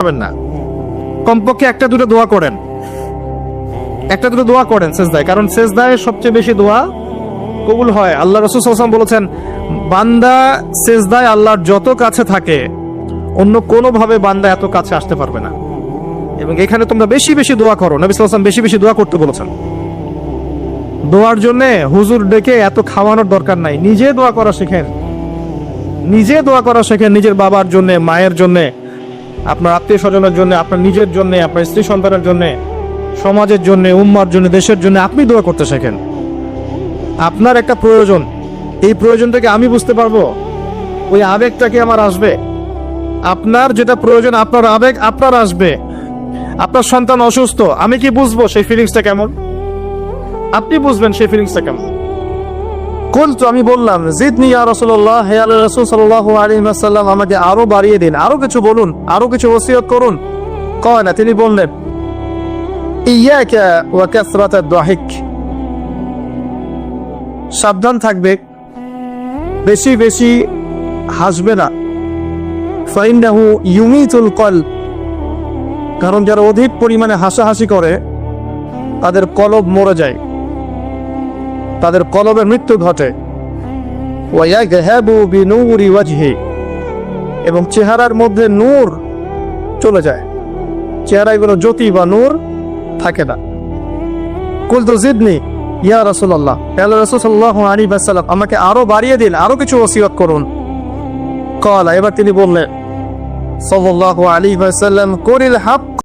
পারবেন না। কমপক্ষে একটা দুটো দোয়া করেন, একটা দুটো দোয়া করেন সেজদায়, কারণ সেজদায় সবচেয়ে বেশি দোয়া কবুল হয়। আল্লাহ রাসূল সাল্লাল্লাহু আলাইহি ওয়াসাল্লাম বলেছেন, বান্দা সেজদায় আল্লাহর যত কাছে থাকে অন্য কোনোভাবে বান্দা এত কাছে আসতে পারবে না। এবং এখানে তোমরা বেশি বেশি দোয়া করো। নবী সাল্লাল্লাহু আলাইহি ওয়াসাল্লাম বেশি বেশি দোয়া করতে বলেছেন। দোয়ার জন্য হুজুর ডেকে এত খাওয়ানোর দরকার নাই, নিজে দোয়া করা শেখেন, নিজে দোয়া করা শেখেন। নিজের বাবার জন্য, মায়ের জন্য, আপনার আত্মীয় স্বজনের জন্য, আপনার নিজের জন্য, আপনার স্ত্রী সন্তানের জন্য, সমাজের জন্য, উম্মার জন্য, দেশের জন্য আপনি দোয়া করতে শেখেন। আপনার একটা প্রয়োজন, এই প্রয়োজনটাকে আমি বুঝতে পারবো, ওই আবেগটাকে আমার আসবে। আপনার যেটা প্রয়োজন, আপনার আবেগ আপনার আসবে। আপনার সন্তান অসুস্থ, আমি কি বুঝবো সেই ফিলিংসটা কেমন? আপনি বুঝবেন সেই ফিলিংসটা কেমন। কুলতু, আমি বললাম, জিদনি ইয়া রাসূলুল্লাহ, হে আল্লাহর রাসূল সাল্লাল্লাহু আলাইহি ওয়াসাল্লাম, আমাকে আরো বাড়িয়ে দিন, আরো কিছু বলুন, আরো কিছু ওসিয়ত করুন। কয়না, তিনি বললেন, ইয়াকা ওয়া কাসরাতাদ দাহিক, সাবধান থাকবে, বেশি বেশি হাসবে না। ফাইন্নাহু ইউমিতুল কলব, কারণ যারা অধিক পরিমাণে হাসাহাসি করে তাদের কলব মরে যায়, তাদের কলবের মৃত্যু ঘটে। ওয়ায়াযহাবু বিনূরি ওয়াজহি, এবং চেহারার মধ্যে নূর চলে যায়, চেহারায় কোনো জ্যোতি বা নূর থাকে না। কুলতু জিদনি ইয়া রাসূলুল্লাহ, আল্লাহ রাসূল সাল্লাল্লাহু আলাইহি ওয়াসাল্লাম, আমাকে আরো বাড়িয়ে দিন, আরো কিছু ওসিয়ত করুন। ক্বালা, এবার তিনি বললেন সাল্লাল্লাহু আলাইহি ওয়াসাল্লাম, কুলিল হক